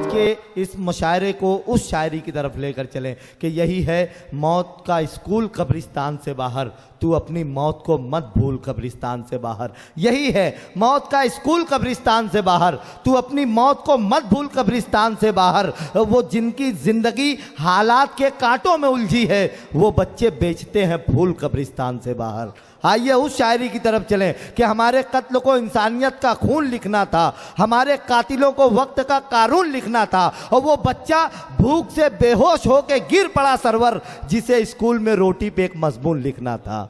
आज के इस मुशायरे को उस शायरी की तरफ लेकर चलें कि यही है मौत का स्कूल कब्रिस्तान से बाहर, तू अपनी मौत को मत भूल कब्रिस्तान से बाहर। यही है मौत का स्कूल कब्रिस्तान से बाहर, तू अपनी मौत को मत भूल कब्रिस्तान से बाहर। वो जिनकी जिंदगी हालात के कांटों में उलझी है, वो बच्चे बेचते हैं फूल कब्रिस्तान से बाहर। आइए उस शायरी की तरफ चलें कि हमारे कत्ल को इंसानियत का खून लिखना था, हमारे कातिलों को वक्त का कानून लिखना था, और वो बच्चा भूख से बेहोश होकर गिर पड़ा सरवर, जिसे स्कूल में रोटी पे एक मजमून लिखना था।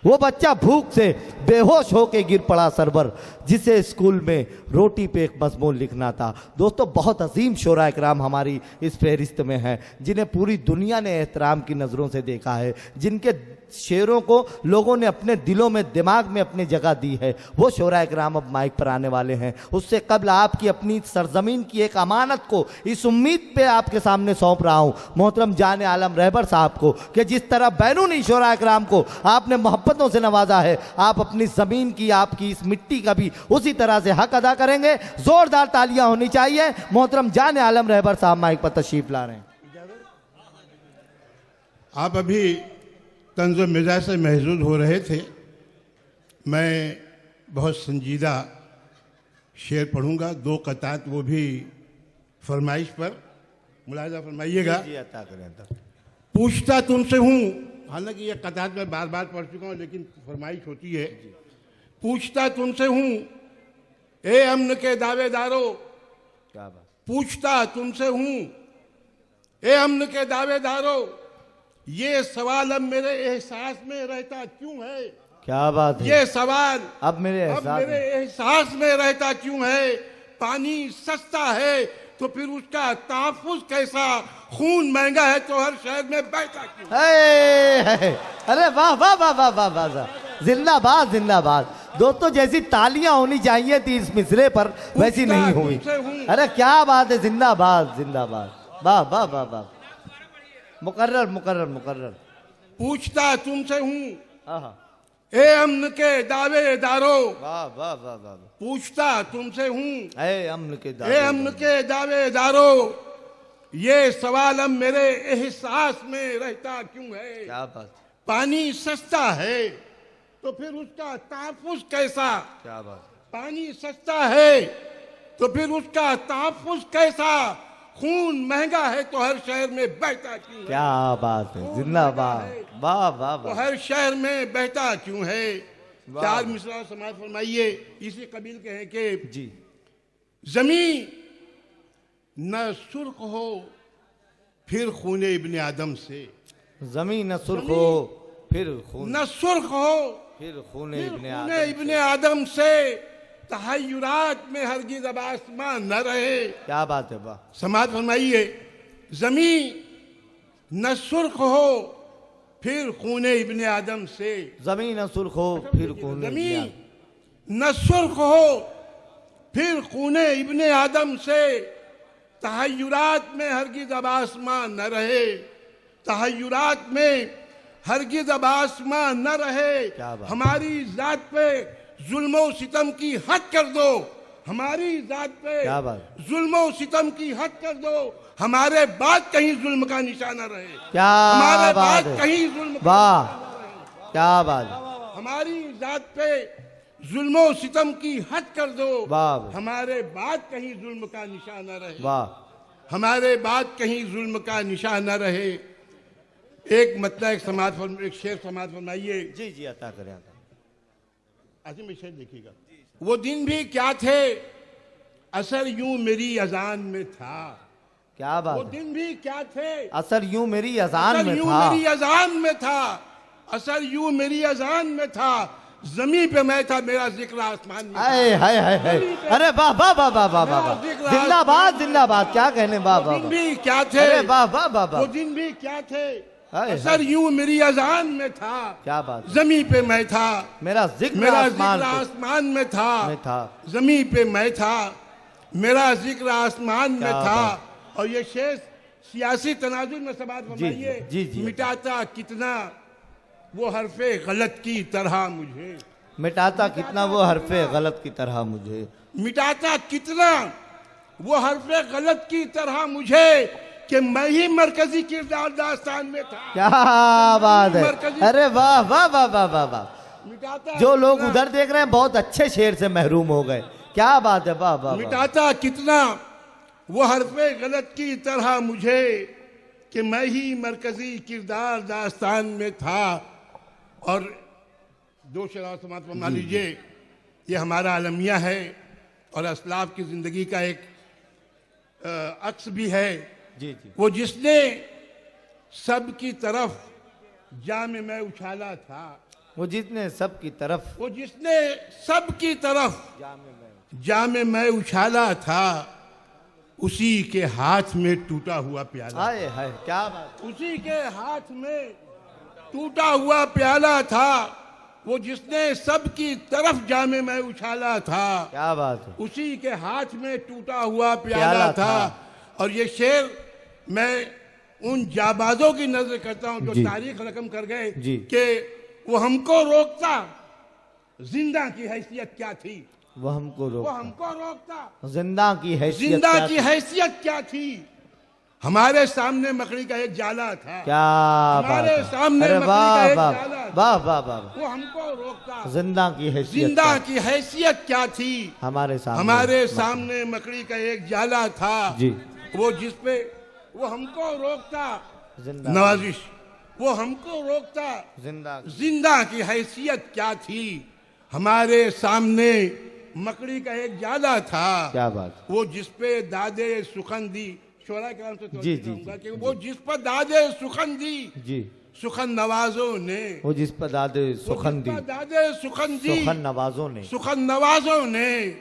वो बच्चा भूख से बेहोश होकर गिर पड़ा सरवर, जिसे स्कूल में रोटी पे एक मजमून लिखना था। दोस्तों, बहुत अजीम शोरा इकराम हमारी इस फहरिस्त में हैं, जिन्हें पूरी दुनिया ने एहतराम की नज़रों से देखा है, जिनके शेरों को लोगों ने अपने दिलों में दिमाग में अपनी जगह दी है। वो शोरा इकराम अब माइक पर आने वाले हैं। उससे कबल आपकी अपनी सरजमीन की एक अमानत को इस उम्मीद पे आपके सामने सौंप रहा हूँ मोहतरम जाने आलम रहबर साहब को, कि जिस तरह बैरूनी शोरा इकराम को आपने मोहब्बतों से नवाजा है, आप अपनी ज़मीन की, आपकी इस मिट्टी का भी उसी तरह से हक अदा करेंगे। ज़ोरदार तालियां होनी चाहिए। मोहतरम जाने आलम रहबर साहब माइक पर तशरीफ ला रहे हैं। आप अभी तंज़ मिजाज से महजूद हो रहे थे। मैं बहुत संजीदा शेर पढ़ूंगा, 2 कतात, वो भी फरमाइश पर, मुलाहिजा फरमाइएगा। पूछता तुमसे हूँ, हालांकि ये कतात मैं बार बार पढ़ चुका हूँ, लेकिन फरमाइश होती है। पूछता तुमसे हूँ ए अमन के दावेदारों, क्या बात। पूछता तुमसे हूँ ए अमन के दावेदारों, ये सवाल अब मेरे एहसास में रहता क्यों है। क्या बात है। ये सवाल अब मेरे एहसास में रहता क्यों है। पानी सस्ता है तो फिर उसका तहफ़्फ़ुज़ कैसा, खून महंगा है तो हर शहर में बहता क्यों। अरे वाह वाह वाह वाह वाह वाह, जिंदाबाद जिंदाबाद। दोस्तों, जैसी तालियां होनी चाहिए थी इस मिसरे पर, वैसी नहीं हुई। अरे क्या बात है, जिंदाबाद जिंदाबाद, वाह वाह वाह वाह, मुकर्रर मुकर्रर मुकर्रर। पूछता तुमसे हूँ ए अमन के दावेदारों, वाह वाह वाह वाह। पूछता तुमसे हूँ ए अमन के दावेदारों, ये सवाल अब मेरे एहसास में रहता क्यों है। क्या बात। पानी सस्ता है तो फिर उसका तहफ़्फ़ुज़ कैसा। क्या बात। पानी सस्ता है तो फिर उसका तहफ़्फ़ुज़ कैसा, खून महंगा है तो हर शहर में बहता क्यों है। क्या बात है, जिंदाबाद, वाह वाह वाह। तो हर शहर में बहता क्यों है। 4 मिसरा समाज फरमाइए, इसी कबील के हैं कि जी। जमीन न सुर्ख हो फिर खूने इब्ने आदम से, जमीन न सुर्ख हो फिर खून, न सुर्ख हो फिर खूने इब्ने आदम से, तहय्युरात में हरगिज़ अब आसमान न रहे। क्या बात है, वाह। समाज फरमाइए, जमीन न सुर्ख हो फिर खूने इब्ने आदम से, जमीन न सुर्ख हो फिर खूने, जमीन न सुर्ख हो फिर खूने इब्ने आदम से, तहय्युरात में हरगिज़ अब आसमान न रहे। तहय्युरात में हरगिज़ अब आसमान न रहे। हमारी जात पे जुल्मो सितम की हद कर दो, हमारी जात पे जुल्मो सितम की हद कर दो, हमारे बाद कहीं जुल्म का निशाना रहे। क्या हमारे बात बाद कहीं जुल्म, वाह क्या बात। हमारी जात पे जुल्मो सितम की हद कर दो, वाह। हमारे बाद कहीं जुल्म का निशाना रहे। वाह। हमारे बाद कहीं जुल्म का निशान न रहे। एक मतलब एक शेर समाज फरमाइए। जी जी, अता करें। आसिम में शेर देखिएगा। वो दिन भी क्या थे असर यूं मेरी अजान में था। क्या बात। वो दिन भी क्या थे असर यूं मेरी अजान में था, मेरी अजान में था, असर यूं मेरी अजान में था, जमीन पे मैं था मेरा जिक्र आसमान में। अरे वाह वाह वाह वाह वाह वाह, जिंदाबाद जिंदाबाद, क्या कहने, वाह वाह। दिन भी क्या थे, वाह वाह वाह, वो दिन भी क्या थे, असर यूं मेरी अजान में था। क्या बात। जमीन पे मैं था, मेरा जिक्र आसमान में था, जमीन पे मैं था, मेरा जिक्र आसमान में था। और ये शेर सियासी तनाजुर में समाज फरमाइए। मिटाता कितना वो हरफे गलत की तरह मुझे, मिटाता कितना वो हरफे गलत की तरह मुझे, मिटाता कितना वो हरफे गलत की तरह मुझे कि मैं ही मरकजी किरदार दास्तान में था। क्या बात है, मरकजी- अरे वाह वाह वाह वाह वाह वाह। मिटाता जो लोग कितना- उधर देख रहे हैं बहुत अच्छे शेर से महरूम हो गए। क्या बात है, वाह वाह वाह। मिटाता कितना वो हरफे गलत की तरह मुझे कि मैं ही मरकजी किरदार दास्तान में था। और दो शेर समाप्त फरमा लीजिए। ये हमारा अलमिया है और असलाफ की जिंदगी का एक अक्स भी है। जी जी वो जिसने सब की तरफ जाम में उछाला था, वो जितने सब की तरफ वो जिसने सब की तरफ जाम में उछाला था, उसी के हाथ में टूटा हुआ प्याला, हाय हाय क्या बात। उसी के हाथ में टूटा हुआ प्याला था। वो जिसने सब की तरफ जामे में उछाला था, क्या बात है, उसी के हाथ में टूटा हुआ प्याला प्याला था। था। और ये शेर मैं उन जाबाजों की नजर करता हूं जो जी। तारीख रकम कर गए जी। कि वो हमको रोकता जिंदा की हैसियत क्या थी, वो हमको वो रोक, हमको रोकता जिंदा की हैसियत जिंदा क्या की थी? हैसियत क्या थी। हमारे सामने मकड़ी का एक जाला था, क्या बात हमारे है, सामने अरे मकड़ी वाह का एक वाह जाला था। वाह वाह वाह। वो हमको रोकता जिंदा की हैसियत जिंदा क्या? की हैसियत क्या थी। हमारे सामने हमारे सामने मकड़ी का एक जाला था, जी। वो जिसपे वो हमको रोकता जिंदा नवाजिश, वो हमको रोकता जिंदा जिंदा की हैसियत क्या थी। हमारे सामने मकड़ी का एक जाला था, क्या बात। वो जिसपे दादे सुखन दी, शोरा कराम से जी, जी, कहूंगा जी, कि वो जिस पर दादे सुखन दी, जी, सुखन नवाजों ने, वो जिस पर दादे वो सुखन जिस दी, पर दादे सुखन दी, सुखन नवाजों ने, सुखन नवाजों ने,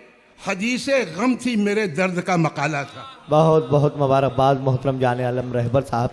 हदीसे गम थी मेरे दर्द का मकाला था। बहुत बहुत मुबारकबाद मोहतरम जाने आलम रहबर साहब।